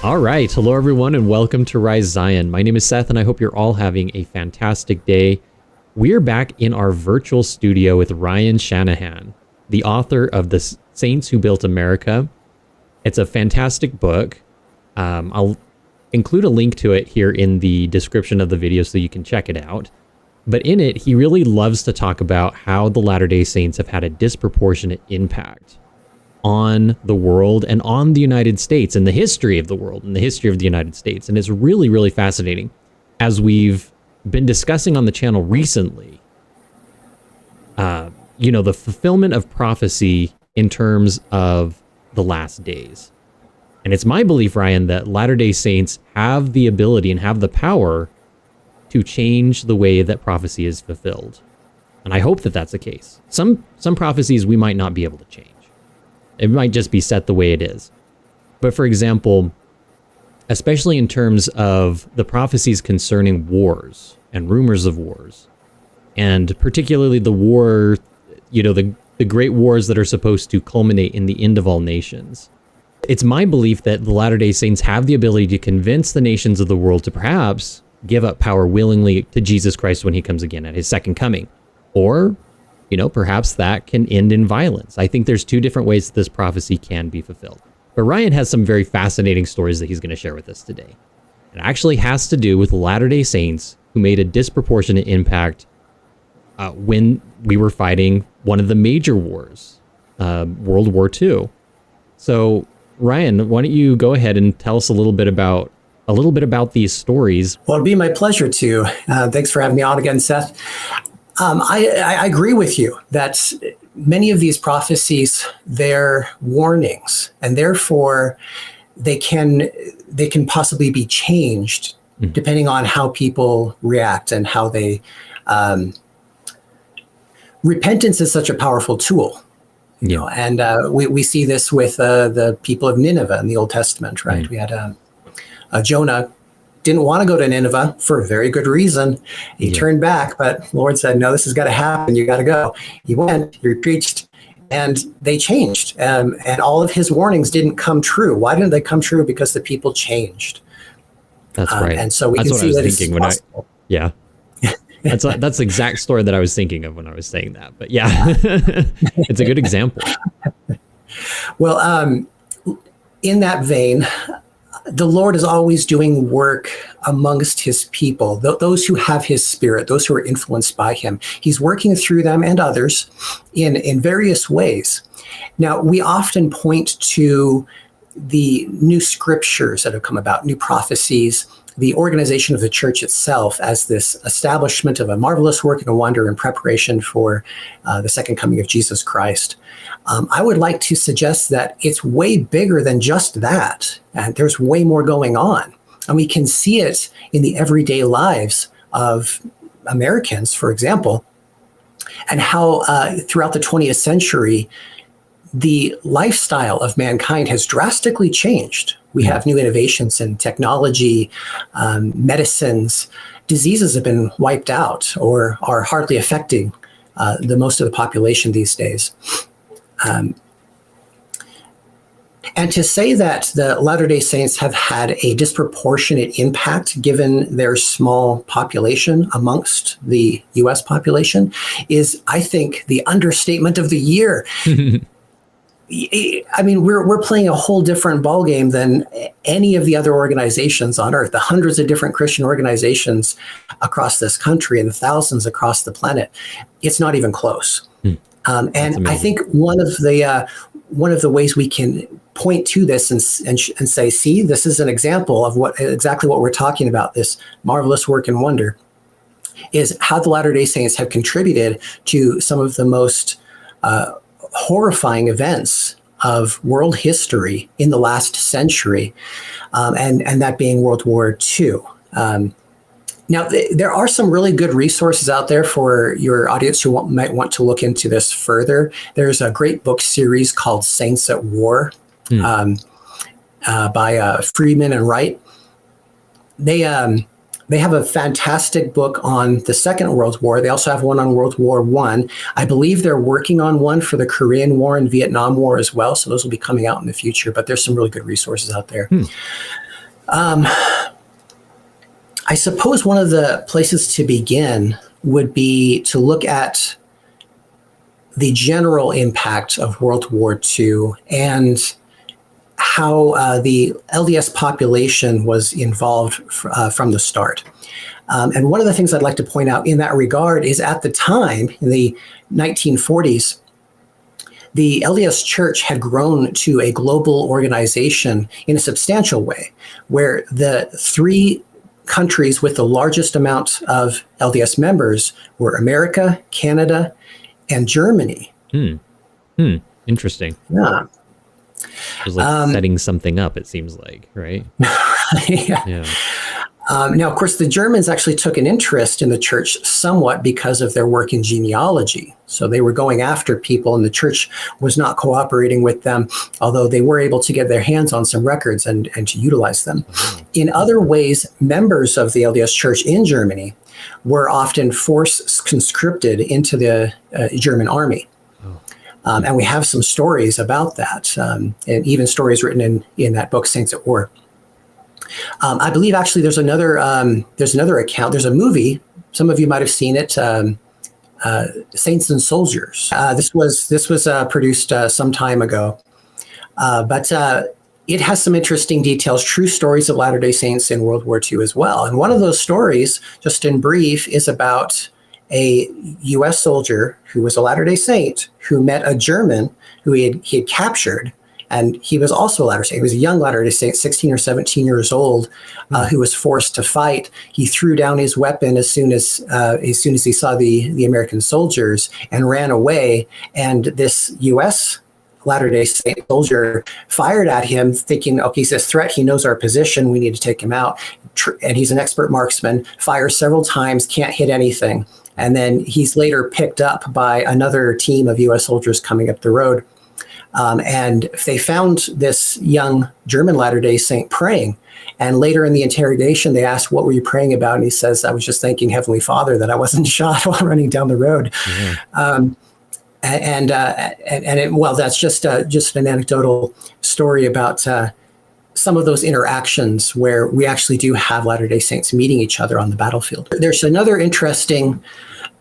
All right. Hello, everyone, and welcome to Rise Zion. My name is Seth, and I hope you're all having a fantastic day. We're back in our virtual studio with Ryan Shanahan, the author of The Saints Who Built America. It's a fantastic book. I'll include a link to it here in the description of the video so you can check it out. But in it, he really loves to talk about how the Latter-day Saints have had a disproportionate impact on the world and on the United States and the history of the world and the history of the United States. And it's really, really fascinating. As we've been discussing on the channel recently, the fulfillment of prophecy in terms of the last days. And it's my belief, Ryan, that Latter-day Saints have the ability and have the power to change the way that prophecy is fulfilled. And I hope that that's the case. Some prophecies we might not be able to change. It might just be set the way it is. But for example, especially in terms of the prophecies concerning wars and rumors of wars, and particularly the war, the great wars that are supposed to culminate in the end of all nations. It's my belief that the Latter-day Saints have the ability to convince the nations of the world to perhaps give up power willingly to Jesus Christ when he comes again at his second coming. Or perhaps that can end in violence. I think there's two different ways that this prophecy can be fulfilled. But Ryan has some very fascinating stories that he's going to share with us today. It actually has to do with Latter-day Saints who made a disproportionate impact when we were fighting one of the major wars, World War II. So Ryan, why don't you go ahead and tell us a little bit about these stories? Well, it'd be my pleasure to. Thanks for having me on again, Seth. I agree with you that many of these prophecies, they're warnings, and therefore they can possibly be changed depending on how people react and how they. Repentance is such a powerful tool, and we see this with the people of Nineveh in the Old Testament, right? We had Jonah. Didn't want to go to Nineveh for a very good reason. He turned back, but the Lord said, no, this has got to happen. You got to go. He went, he preached, and they changed. And all of his warnings didn't come true. Why didn't they come true? Because the people changed. That's right. And so we that's can see that it's possible. That's the exact story that I was thinking of when I was saying that. But yeah, it's a good example. Well, in that vein, the Lord is always doing work amongst his people, those who have his spirit, those who are influenced by him. He's working through them and others in various ways. Now, we often point to the new scriptures that have come about, new prophecies, the organization of the church itself as this establishment of a marvelous work and a wonder in preparation for the second coming of Jesus Christ. I would like to suggest that it's way bigger than just that. And there's way more going on. And we can see it in the everyday lives of Americans, for example, and how throughout the 20th century, the lifestyle of mankind has drastically changed. We have new innovations in technology, medicines. Diseases have been wiped out or are hardly affecting the most of the population these days. And to say that the Latter-day Saints have had a disproportionate impact given their small population amongst the U.S. population is, I think, the understatement of the year. I mean, we're playing a whole different ballgame than any of the other organizations on earth, the hundreds of different Christian organizations across this country and the thousands across the planet. It's not even close. And I think one of the ways we can point to this and say, see, this is an example of exactly what we're talking about, this marvelous work and wonder, is how the Latter-day Saints have contributed to some of the most horrifying events of world history in the last century, and that being World War II. Now, there are some really good resources out there for your audience who might want to look into this further. There's a great book series called Saints at War by Friedman and Wright. They have a fantastic book on the Second World War. They also have one on World War I. I believe they're working on one for the Korean War and Vietnam War as well. So those will be coming out in the future. But there's some really good resources out there. Um, I suppose one of the places to begin would be to look at the general impact of World War II and how the LDS population was involved from the start. And one of the things I'd like to point out in that regard is at the time, in the 1940s, the LDS Church had grown to a global organization in a substantial way, where the three countries with the largest amount of LDS members were America, Canada, and Germany. Interesting. Yeah. It was like setting something up, it seems like, right? Yeah. Now, of course, the Germans actually took an interest in the church somewhat because of their work in genealogy. So they were going after people, and the church was not cooperating with them, although they were able to get their hands on some records and to utilize them. In other ways, members of the LDS Church in Germany were often force conscripted into the German army. And we have some stories about that, and even stories written in that book, Saints at War. I believe actually there's another account. There's a movie. Some of you might have seen it, Saints and Soldiers. This was produced some time ago, but it has some interesting details, true stories of Latter-day Saints in World War II as well. And one of those stories, just in brief, is about a U.S. soldier who was a Latter-day Saint who met a German who he had captured. And he was also a Latter-day Saint. He was a young Latter-day Saint, 16 or 17 years old, who was forced to fight. He threw down his weapon as soon as he saw the American soldiers and ran away. And this U.S. Latter-day Saint soldier fired at him, thinking, okay, he's a threat. He knows our position. We need to take him out. And he's an expert marksman. Fires several times, can't hit anything. And then he's later picked up by another team of U.S. soldiers coming up the road. And they found this young German Latter-day Saint praying. And later in the interrogation, they asked, what were you praying about? And he says, I was just thanking Heavenly Father that I wasn't shot while running down the road. Mm-hmm. That's just an anecdotal story about some of those interactions where we actually do have Latter-day Saints meeting each other on the battlefield. There's another interesting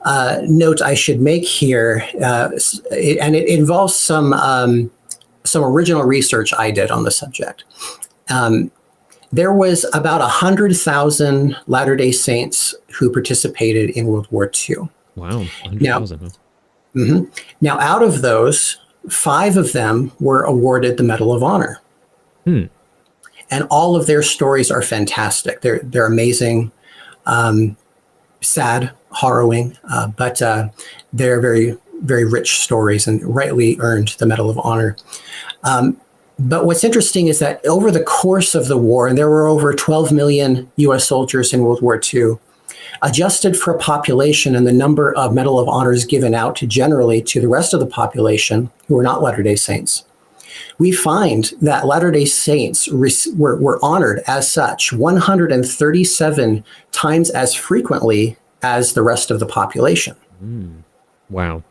note I should make here, and it involves some original research I did on the subject. There was about 100,000 Latter-day Saints who participated in World War II. Wow, 100,000. Now, out of those, 5 of them were awarded the Medal of Honor. And all of their stories are fantastic. They're amazing, sad, harrowing, but they're very, very rich stories and rightly earned the Medal of Honor. But what's interesting is that over the course of the war, and there were over 12 million U.S. soldiers in World War II, adjusted for population and the number of Medal of Honors given out generally to the rest of the population who were not Latter-day Saints, we find that Latter-day Saints were honored as such 137 times as frequently as the rest of the population. Wow,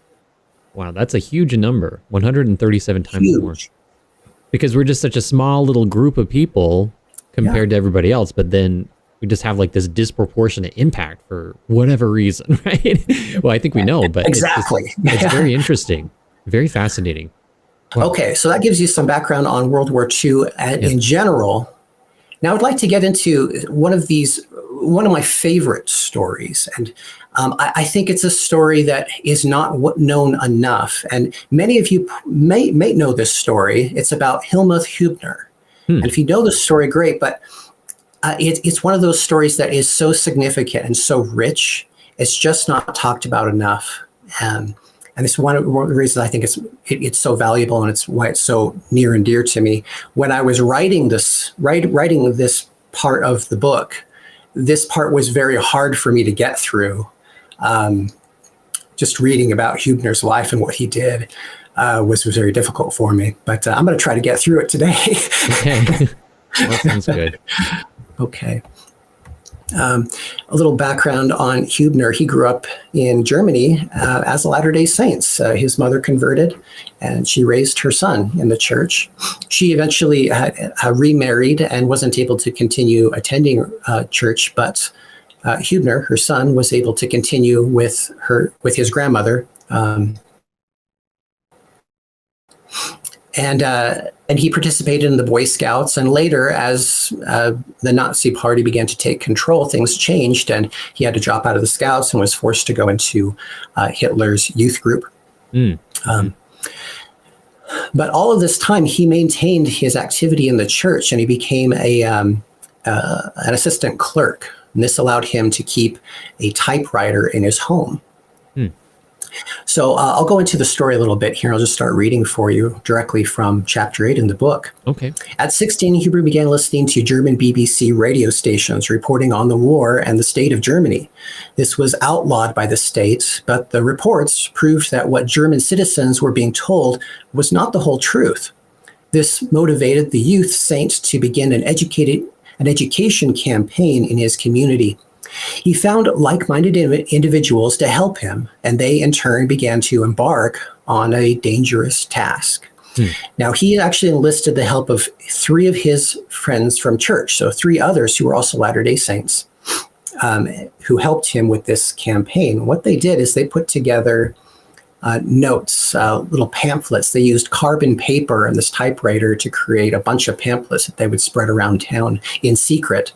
that's a huge number, 137 times more. Because we're just such a small little group of people compared to everybody else, but then we just have like this disproportionate impact for whatever reason, right? Well, I think we know, but exactly. It's very interesting, very fascinating. Wow. Okay, so that gives you some background on World War II in general. Now, I'd like to get into one of my favorite stories, and I think it's a story that is not known enough. And many of you may know this story. It's about Hillmuth Hübner. And if you know the story, great, but it's one of those stories that is so significant and so rich. It's just not talked about enough. And it's one of the reasons I think it's so valuable, and it's why it's so near and dear to me. When I was writing this part of the book, this part was very hard for me to get through. Just reading about Hübner's life and what he did was very difficult for me. But I'm going to try to get through it today. Okay, that sounds good. Okay. A little background on Hübner. He grew up in Germany as a Latter-day Saints. His mother converted, and she raised her son in the church. She eventually remarried and wasn't able to continue attending church, but Hübner, her son, was able to continue with his grandmother. And he participated in the Boy Scouts. And later, as the Nazi Party began to take control, things changed, and he had to drop out of the Scouts and was forced to go into Hitler's youth group. But all of this time, he maintained his activity in the church, and he became an assistant clerk. And this allowed him to keep a typewriter in his home. So I'll go into the story a little bit here. I'll just start reading for you directly from chapter 8 in the book. Okay. At 16, Hübner began listening to German BBC radio stations reporting on the war and the state of Germany. This was outlawed by the state, but the reports proved that what German citizens were being told was not the whole truth. This motivated the youth saint to begin an education campaign in his community. He found like-minded individuals to help him, and they in turn began to embark on a dangerous task. Now, he actually enlisted the help of 3 of his friends from church, so 3 others who were also Latter-day Saints, who helped him with this campaign. What they did is they put together notes, little pamphlets. They used carbon paper and this typewriter to create a bunch of pamphlets that they would spread around town in secret.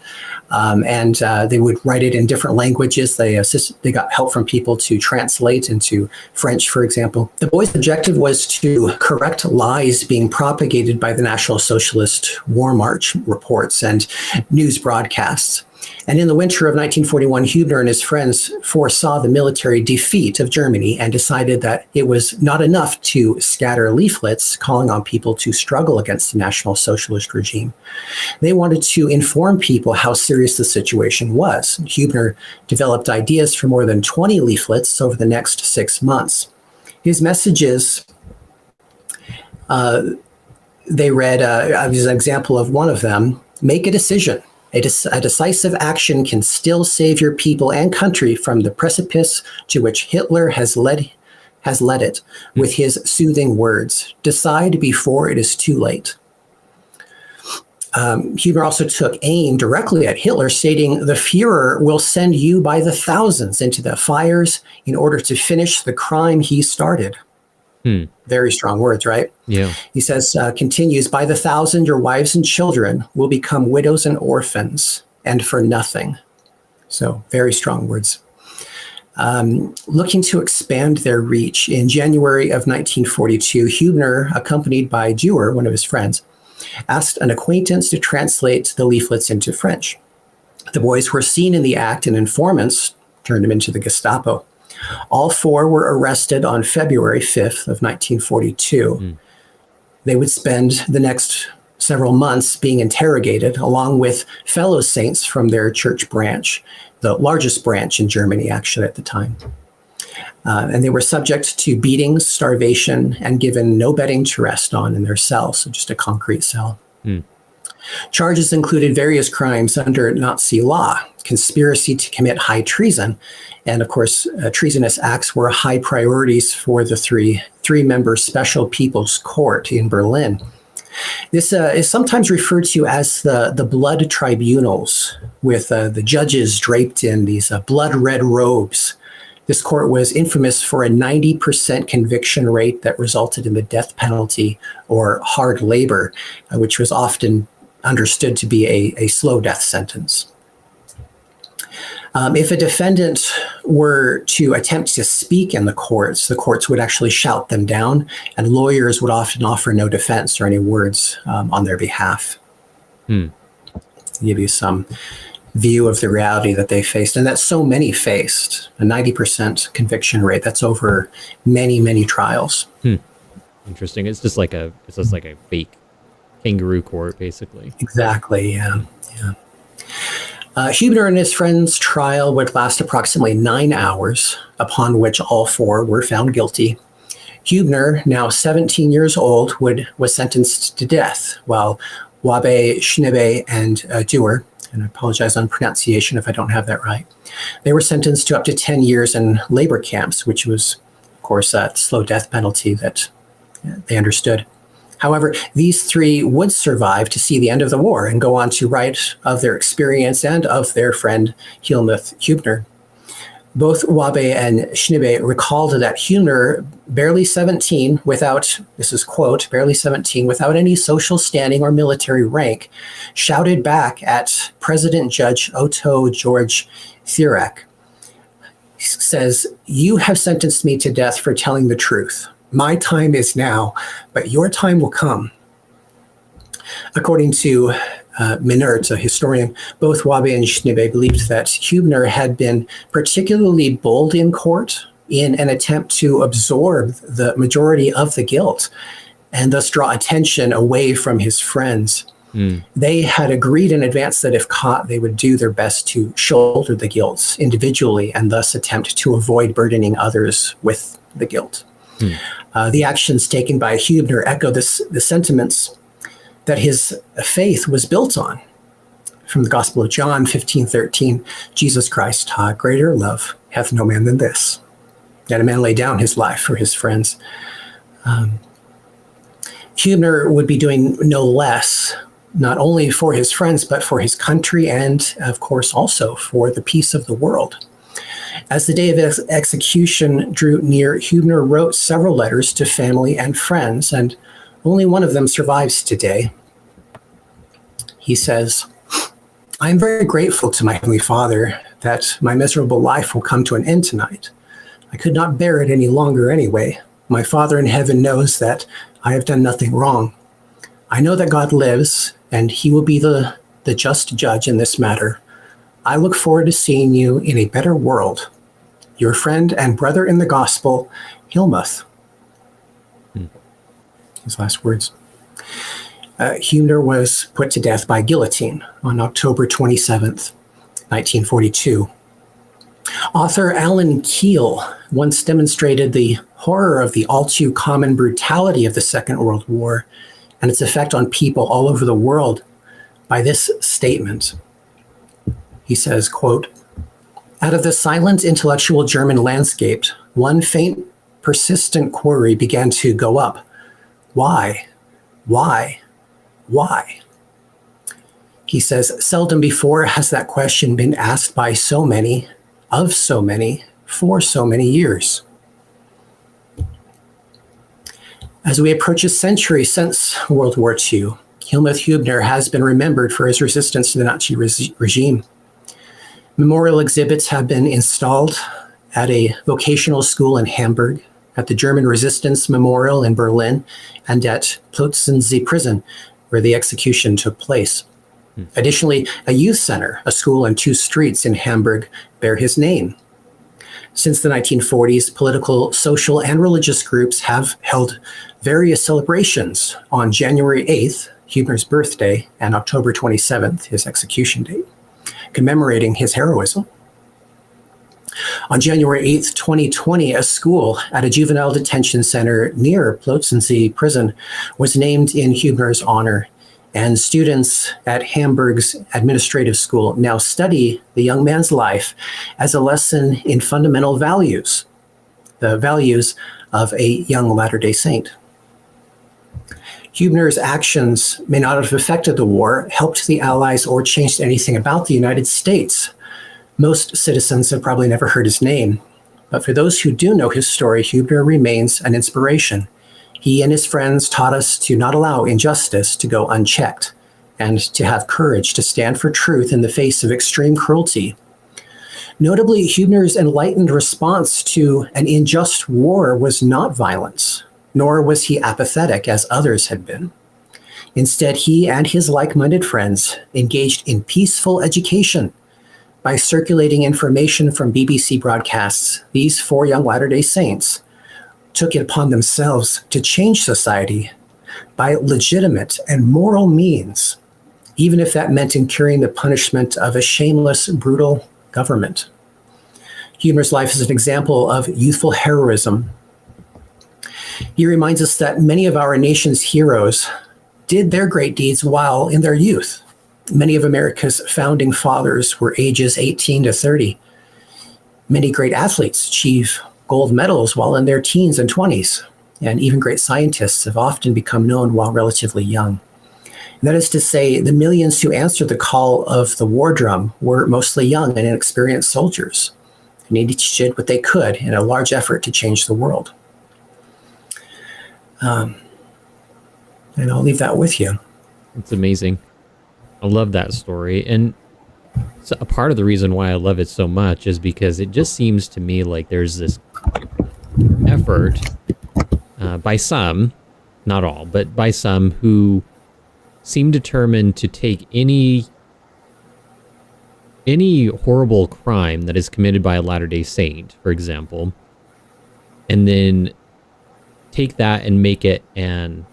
And they would write it in different languages. They got help from people to translate into French, for example. The boys' objective was to correct lies being propagated by the National Socialist War March reports and news broadcasts. And in the winter of 1941, Hübner and his friends foresaw the military defeat of Germany and decided that it was not enough to scatter leaflets calling on people to struggle against the National Socialist regime. They wanted to inform people how serious the situation was. Hübner developed ideas for more than 20 leaflets over the next 6 months. His messages, they read, as an example of one of them, make a decision. A decisive action can still save your people and country from the precipice to which Hitler has led it with his soothing words. Decide before it is too late. Hübner also took aim directly at Hitler, stating, the Führer will send you by the thousands into the fires in order to finish the crime he started. Very strong words, right? Yeah. He says, continues, by the thousand, your wives and children will become widows and orphans, and for nothing. So very strong words. Looking to expand their reach, in January of 1942, Hübner, accompanied by Dewar, one of his friends, asked an acquaintance to translate the leaflets into French. The boys were seen in the act, and informants turned them into the Gestapo. All 4 were arrested on February 5th of 1942. They would spend the next several months being interrogated, along with fellow saints from their church branch, the largest branch in Germany, actually, at the time. And they were subject to beatings, starvation, and given no bedding to rest on in their cell, so just a concrete cell. Charges included various crimes under Nazi law, conspiracy to commit high treason, and of course, treasonous acts were high priorities for the three-member Special People's Court in Berlin. This is sometimes referred to as the blood tribunals, with the judges draped in these blood-red robes. This court was infamous for a 90% conviction rate that resulted in the death penalty or hard labor, which was often understood to be a slow death sentence. If a defendant were to attempt to speak in the courts would actually shout them down, and lawyers would often offer no defense or any words on their behalf. To give you some view of the reality that they faced, and that so many faced, a 90% conviction rate. That's over many, many trials. Interesting. It's just like a fake kangaroo court, basically. Exactly. Yeah. Hübner and his friend's trial would last approximately 9 hours, upon which all 4 were found guilty. Hübner, now 17 years old, was sentenced to death, while Wabe, Schnibe, and Dewar, and I apologize on pronunciation if I don't have that right. They were sentenced to up to 10 years in labor camps, which was, of course, a slow death penalty that they understood. However, these three would survive to see the end of the war and go on to write of their experience and of their friend Helmuth Hübner. Both Wabe and Schnibe recalled that Hübner, barely 17, without, this is quote, barely 17, without any social standing or military rank, shouted back at President Judge Otto George Thierack. He says, "You have sentenced me to death for telling the truth. My time is now, but your time will come." According to Minert, a historian, both Wabe and Schnibe believed that Hübner had been particularly bold in court in an attempt to absorb the majority of the guilt and thus draw attention away from his friends. They had agreed in advance that if caught, they would do their best to shoulder the guilt individually and thus attempt to avoid burdening others with the guilt. The actions taken by Hübner echo the sentiments that his faith was built on. From the Gospel of John 15:13, Jesus Christ, greater love hath no man than this, that a man lay down his life for his friends. Hübner would be doing no less, not only for his friends, but for his country and, of course, also for the peace of the world. As the day of execution drew near, Hübner wrote several letters to family and friends, and only one of them survives today. He says, "I am very grateful to my Heavenly Father that my miserable life will come to an end tonight. I could not bear it any longer anyway. My Father in heaven knows that I have done nothing wrong. I know that God lives, and he will be the just judge in this matter. I look forward to seeing you in a better world. Your friend and brother in the gospel, Helmuth." His last words. Hübner was put to death by guillotine on October 27th, 1942. Author Alan Keel once demonstrated the horror of the all too common brutality of the Second World War and its effect on people all over the world by this statement. He says, quote, "Out of the silent intellectual German landscape, one faint, persistent query began to go up. Why? Why? Why?" He says, "Seldom before has that question been asked by so many, of so many, for so many years." As we approach a century since World War II, Helmuth Hübner has been remembered for his resistance to the Nazi regime. Memorial exhibits have been installed at a vocational school in Hamburg, at the German Resistance Memorial in Berlin, and at Plötzensee prison, where the execution took place. Additionally, a youth center, a school, and 2 streets in Hamburg bear his name. Since the 1940s, political, social, and religious groups have held various celebrations on January 8th, Hübner's birthday, and October 27th, his execution date, commemorating his heroism. On January 8th, 2020, a school at a juvenile detention center near Plötzensee prison was named in Hübner's honor, and students at Hamburg's administrative school now study the young man's life as a lesson in fundamental values, the values of a young Latter-day Saint. Hübner's actions may not have affected the war, helped the Allies, or changed anything about the United States. Most citizens have probably never heard his name, but for those who do know his story, Hübner remains an inspiration. He and his friends taught us to not allow injustice to go unchecked, and to have courage to stand for truth in the face of extreme cruelty. Notably, Hübner's enlightened response to an unjust war was not violence, nor was he apathetic as others had been. Instead, he and his like-minded friends engaged in peaceful education. By circulating information from BBC broadcasts, these 4 young Latter-day Saints took it upon themselves to change society by legitimate and moral means, even if that meant incurring the punishment of a shameless, brutal government. Hübner's life is an example of youthful heroism. He reminds us that many of our nation's heroes did their great deeds while in their youth. Many of America's founding fathers were ages 18 to 30. Many great athletes achieve gold medals while in their teens and 20s. And even great scientists have often become known while relatively young. And that is to say, the millions who answered the call of the war drum were mostly young and inexperienced soldiers. And each did what they could in a large effort to change the world. And I'll leave that with you. It's amazing. I love that story. And so a part of the reason why I love it so much is because it just seems to me like there's this effort by some, not all, but by some who seem determined to take any horrible crime that is committed by a Latter-day Saint, for example, and then take that and make it an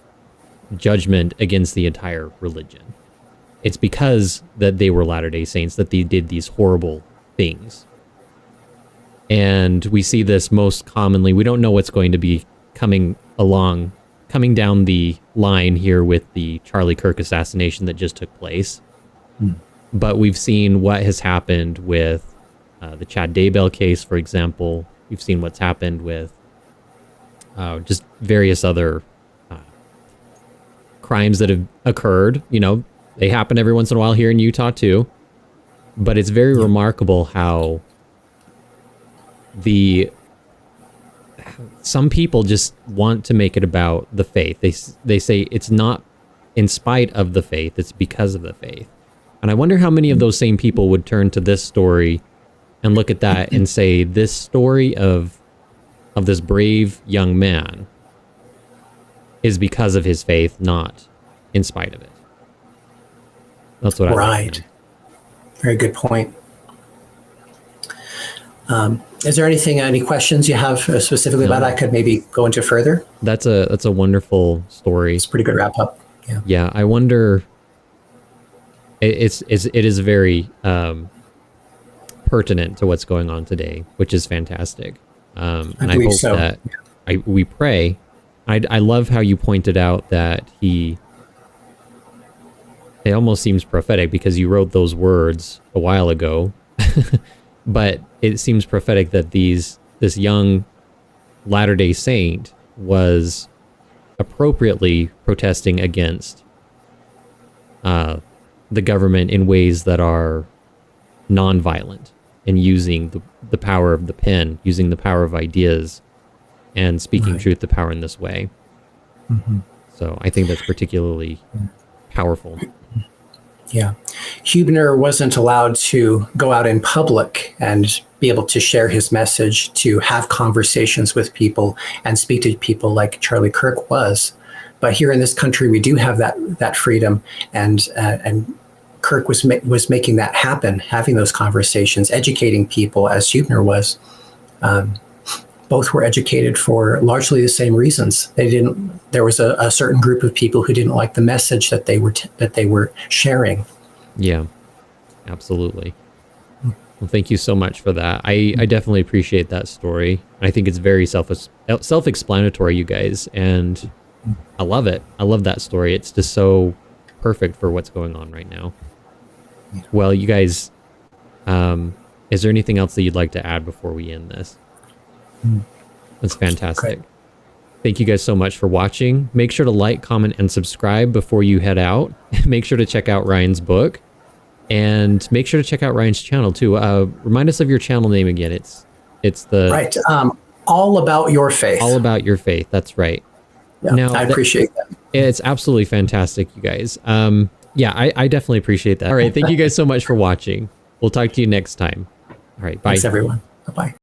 judgment against the entire religion. It's because that they were Latter-day Saints that they did these horrible things. And we see this most commonly. We don't know what's going to be coming down the line here with the Charlie Kirk assassination that just took place. But we've seen what has happened with the Chad Daybell case, for example. We've seen what's happened with just various other crimes that have occurred. You know, they happen every once in a while here in Utah too. But it's very remarkable how some people just want to make it about the faith. They say it's not in spite of the faith, it's because of the faith. And I wonder how many of those same people would turn to this story and look at that and say, this story of this brave young man is because of his faith, not in spite of it. That's what I think. Very good point. Is there any questions you have specifically about it I could maybe go into further? That's a wonderful story. It's a pretty good wrap up. Yeah. Yeah, I wonder. It is very pertinent to what's going on today, which is fantastic. And I hope so. That we pray. I love how you pointed out that it almost seems prophetic because you wrote those words a while ago. But it seems prophetic that this young Latter-day Saint was appropriately protesting against the government in ways that are non-violent, and using the power of the pen, using the power of ideas, and speaking truth to power in this way. So I think that's particularly powerful. Yeah. Huebner wasn't allowed to go out in public and be able to share his message, to have conversations with people and speak to people like Charlie Kirk was. But here in this country, we do have that freedom, and Kirk was making that happen, having those conversations, educating people as Huebner was. Both were educated for largely the same reasons. There was a certain group of people who didn't like the message that they were sharing. Yeah, absolutely. Well, thank you so much for that. I definitely appreciate that story. I think it's very self-explanatory, you guys, and I love it. I love that story. It's just so perfect for what's going on right now. Well, you guys, is there anything else that you'd like to add before we end this? That's fantastic. Great. Thank you guys so much for watching. Make sure to like, comment, and subscribe before you head out. Make sure to check out Ryan's book, and make sure to check out Ryan's channel too. Remind us of your channel name again. It's the All About Your Faith. All About Your Faith. That's right. Yeah, now, I appreciate that. It's absolutely fantastic, you guys. Yeah, I definitely appreciate that. All right, thank you guys so much for watching. We'll talk to you next time. All right, bye. Thanks, everyone. Bye-bye.